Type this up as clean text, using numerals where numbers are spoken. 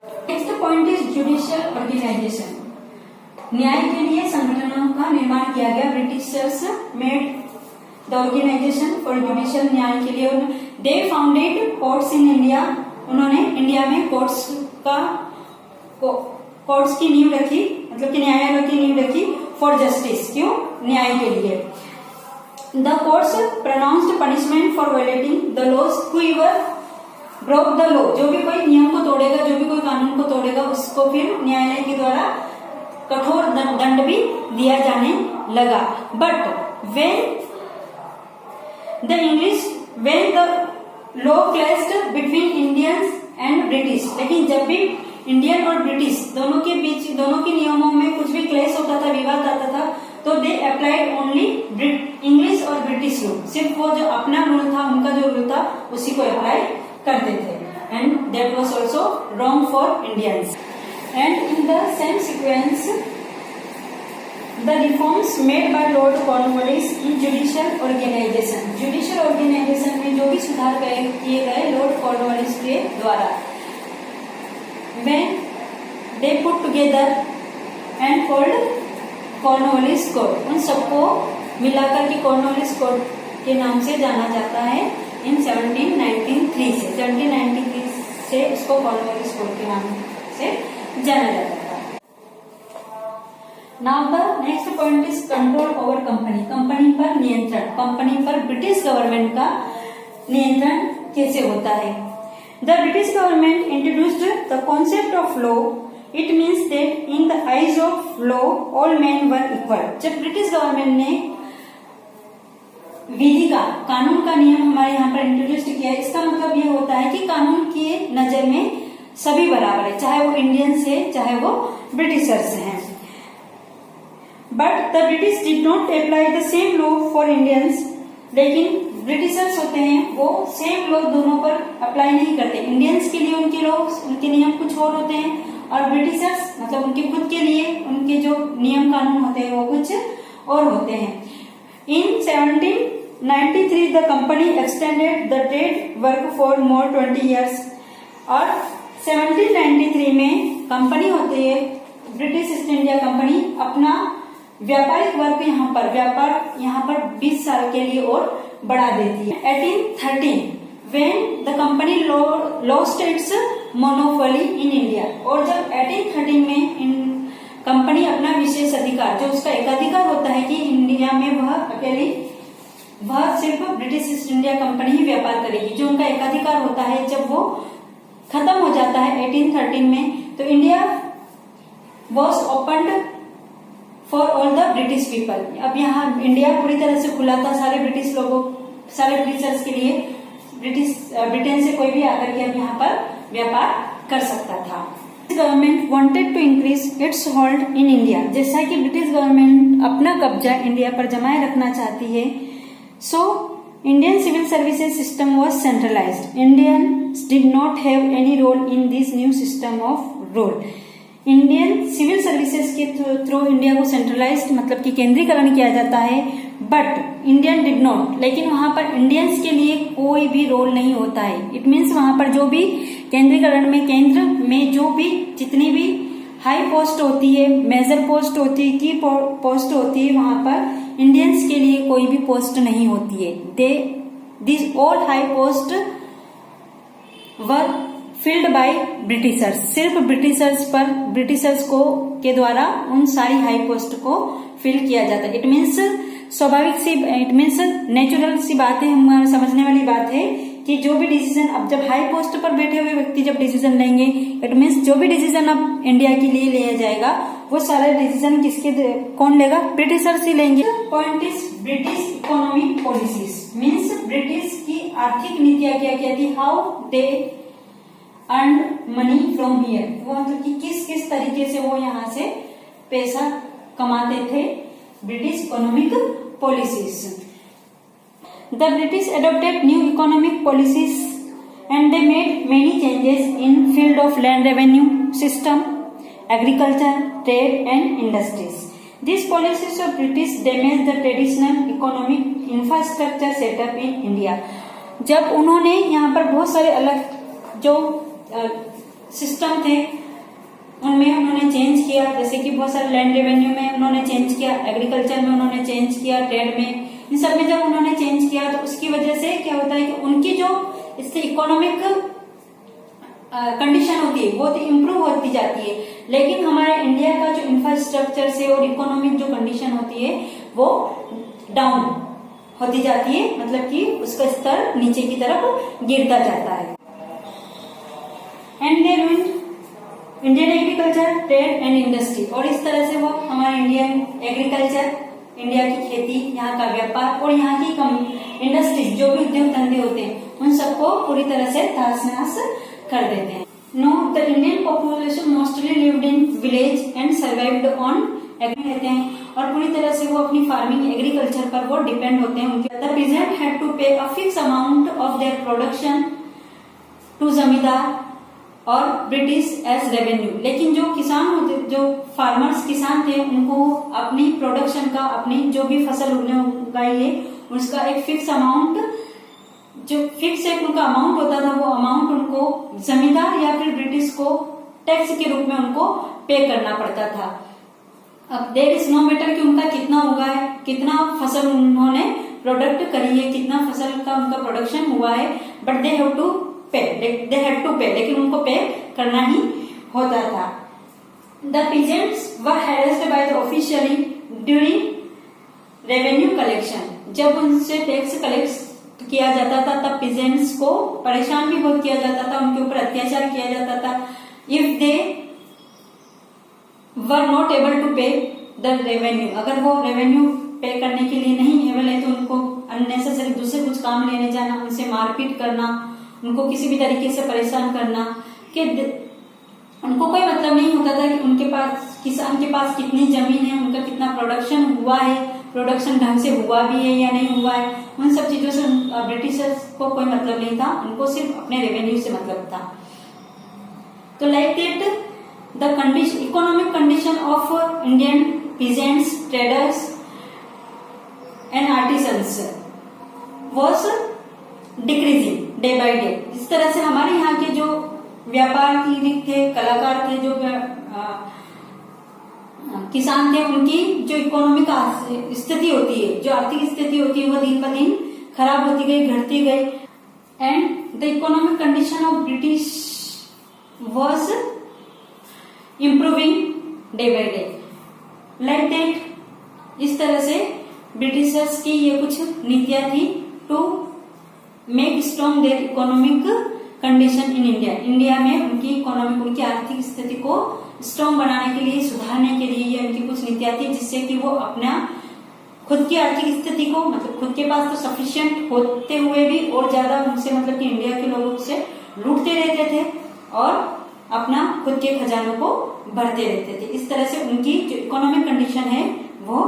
Next point is judicial organisation. न्याय के लिए संगठनों का निर्माण किया गया। Britishers made the organisation for judicial, न्याय के लिए they founded courts in India. उन्होंने इंडिया में कोर्ट्स की नींव रखी, मतलब कि न्यायालयों की नींव रखी फॉर जस्टिस, क्यों? न्याय के लिए। The courts pronounced punishment for violating the laws whoever broke the law. जो भी कोई नियम को तोड़ेगा, जो भी कोई कानून को तोड़ेगा, उसको फिर न्यायालय के द्वारा कठोर दंड भी दिया जाने लगा। But when the law clashed between Indians and British, लेकिन जब भी इंडियन और ब्रिटिश दोनों के बीच, दोनों के नियमों में कुछ भी क्लेश होता था, विवाद आता था, तो दे अप्लाइड ओनली इंग्लिश और ब्रिटिश लॉ। सिर्फ वो जो अपना रूल था, उनका जो रूल था, उसी को अप्लाई करते थे। And that was also wrong for Indians. And in the same sequence the reforms made by Lord Cornwallis in judicial organisation. Judicial organisation में जो भी सुधार किए गए लॉर्ड कॉर्नवालिस के द्वारा, when they put together and called Cornwallis code, उन सबको मिलाकर के कॉर्नवालिस कोड के नाम से जाना जाता है। इन 1793 से उसको कॉर्नवालिस कोड के नाम से जाना जाता था। Now the next point is control over company. Company पर नियंत्रण, कंपनी पर ब्रिटिश गवर्नमेंट का नियंत्रण कैसे होता है? The British government introduced the concept of law. It means that in the eyes of law, all men were equal. जब British government ने विधि का, कानून का नियम हमारे यहाँ पर इंट्रोड्यूस किया, इसका मतलब ये होता है कि कानून की नजर में सभी बराबर है, चाहे वो इंडियंस है, चाहे वो ब्रिटिशर्स हैं। But the British did not apply the same law for Indians. लेकिन ब्रिटिशर्स होते हैं, वो सेम लॉ दोनों पर अप्लाई नहीं करते। इंडियंस के लिए उनके लॉ, उनके नियम कुछ और होते हैं, और ब्रिटिशर्स मतलब उनके खुद के लिए उनके जो नियम कानून होते हैं वो कुछ और होते हैं। इन 1793 the company extended the trade work for more 20 years। और 1793 में कंपनी होती है ब्रिटिश ईस्ट इंडिया कंपनी, अपना व्यापारिक वर्ग यहाँ पर 20 साल के लिए और बढ़ा देती है। 1813 when the company lost its monopoly in India। और जब 1813 में कंपनी अपना विशेष अधिकार, जो उसका एकाधिकार होता है कि इंडिया में वह सिर्फ ब्रिटिश ईस्ट इंडिया कंपनी ही व्यापार करेगी, जो उनका एकाधिकार होता है, जब वो खत्म हो जाता है 1813 में, तो India was opened for all the British people. अब यहाँ इंडिया पूरी तरह से खुला था सारे ब्रिटिश लोगों, सारे ब्रिटिशर्स के लिए। ब्रिटेन से कोई भी आकर के अब यहाँ पर व्यापार कर सकता था। Government wanted to increase its hold in India. जैसा कि ब्रिटिश गवर्नमेंट अपना कब्जा इंडिया पर जमाए रखना चाहती है, so Indian civil services system was centralised. Indians did not have any role in this new system of rule. Indian civil services के थ्रू इंडिया को सेंट्रलाइज्ड मतलब कि केंद्रीकरण किया जाता है, बट इंडियन डिड नॉट, लेकिन वहां पर इंडियंस के लिए कोई भी रोल नहीं होता है। इट मीन्स वहां पर जो भी केंद्रीकरण में, केंद्र में जो भी जितनी भी हाई पोस्ट होती है, मेजर पोस्ट होती है, की पोस्ट होती है, वहां पर इंडियंस के लिए कोई भी पोस्ट नहीं होती है। This all high post were filled by Britishers. सिर्फ ब्रिटिशर्स को के द्वारा उन सारी हाई पोस्ट को फिल किया जाता है। इट मीन्स स्वाभाविक सी, इट मीन्स नेचुरल सी बात है, हमारे समझने वाली बात है कि जो भी डिसीजन, अब जब हाई पोस्ट पर बैठे हुए व्यक्ति जब डिसीजन लेंगे, इट मीन्स जो भी डिसीजन अब इंडिया के लिए लिया जाएगा, वो सारा डिसीजन कौन लेगा? ब्रिटिशर्स ही लेंगे। Point is British economic policies, means British की आर्थिक नीतियां क्या क्या थी, how they earn money from here, वो मतलब कि किस किस तरीके से वो यहाँ से पैसा कमाते थे। British economic policies, the British adopted new economic policies and they made many changes in field of land revenue system, agriculture, trade and industries. These policies of British damaged the traditional economic infrastructure set up in India। जब उन्होंने यहाँ पर बहुत सारे अलग जो system थे उनमें उन्होंने चेंज किया, जैसे कि बहुत सारे लैंड रेवेन्यू में उन्होंने चेंज किया, एग्रीकल्चर में उन्होंने चेंज किया, ट्रेड में, इन सब में जब उन्होंने चेंज किया तो उसकी वजह से क्या होता है कि उनकी जो इससे इकोनॉमिक कंडीशन होती है वो तो इम्प्रूव होती जाती है, लेकिन हमारे इंडिया का जो इंफ्रास्ट्रक्चर से और इकोनॉमिक जो कंडीशन होती है वो डाउन होती जाती है, मतलब कि उसका स्तर नीचे की तरफ गिरता जाता है। And they ruined Indian agriculture, trade and industry, और इस तरह से वो हमारे इंडियन एग्रीकल्चर, इंडिया की खेती, यहाँ का व्यापार और यहाँ की इंडस्ट्रीज जो भी उद्योग धंधे होते हैं उन सबको पूरी तरह से तहस नहस कर देते हैं। No, the Indian population mostly lived in village and survived on agri रहते हैं और पूरी तरह से वो अपनी फार्मिंग एग्रीकल्चर पर वो डिपेंड होते हैं। उनके the peasant had to pay a fix amount of their production to zamindar और ब्रिटिश एज रेवेन्यू, लेकिन जो किसान होते, जो फार्मर्स किसान थे, उनको अपनी प्रोडक्शन का, अपनी जो भी फसल उन्होंने उगाई है उसका एक फिक्स अमाउंट, जो फिक्स एक उनका अमाउंट होता था, वो अमाउंट उनको जमींदार या फिर ब्रिटिश को टैक्स के रूप में उनको पे करना पड़ता था। अब देयर इज नो मैटर कि उनका कितना उगा है, कितना फसल उन्होंने प्रोडक्ट करी है, कितना फसल का उनका प्रोडक्शन हुआ है, बट दे हैव टू पे, दे हैड टू पे, लेकिन उनको पे करना ही होता था। The peasants were harassed by the officially during revenue collection, जब उनसे टैक्स कलेक्ट किया जाता था तब पीजेंट्स को परेशान भी बहुत किया जाता था, उनके ऊपर अत्याचार किया जाता था। If they were not able to pay the revenue, अगर वो रेवेन्यू पे करने के लिए नहीं एबल है तो उनको अननेसेसरी दूसरे कुछ काम लेने जाना, उनसे मारपीट करना, उनको किसी भी तरीके से परेशान करना, कि उनको कोई मतलब नहीं होता था कि उनके पास, किसान के पास कितनी जमीन है, उनका कितना प्रोडक्शन हुआ है, प्रोडक्शन ढंग से हुआ भी है या नहीं हुआ है, उन सब चीजों से ब्रिटिशर्स को कोई मतलब नहीं था, उनको सिर्फ अपने रेवेन्यू से मतलब था। तो like that the condition, economic condition of Indian peasants, traders and artisans was decreasing day by day. इस तरह से हमारे यहाँ के जो व्यापारी थे, कलाकार थे, जो किसान थे, उनकी जो इकोनॉमिक स्थिति होती है, जो आर्थिक स्थिति होती है, वो दिन ब दिन खराब होती गई, घटती गई। And the economic condition of British was improving day by day. Like that, इस तरह से ब्रिटिशर्स की ये कुछ नीतियां थी to make strong their economic condition in India. India में उनकी इकोनॉमिक, उनकी आर्थिक स्थिति को स्ट्रॉन्ग बनाने के लिए, सुधारने के लिए ये उनकी कुछ नीतियां थी, जिससे कि वो अपना खुद की आर्थिक स्थिति को, मतलब खुद के पास तो सफिशिएंट होते हुए भी और ज्यादा उनसे, मतलब कि इंडिया के लोगों से लूटते रहते थे और अपना खुद के खजानों को भरते रहते थे। इस तरह से उनकी जो इकोनॉमिक कंडीशन है वो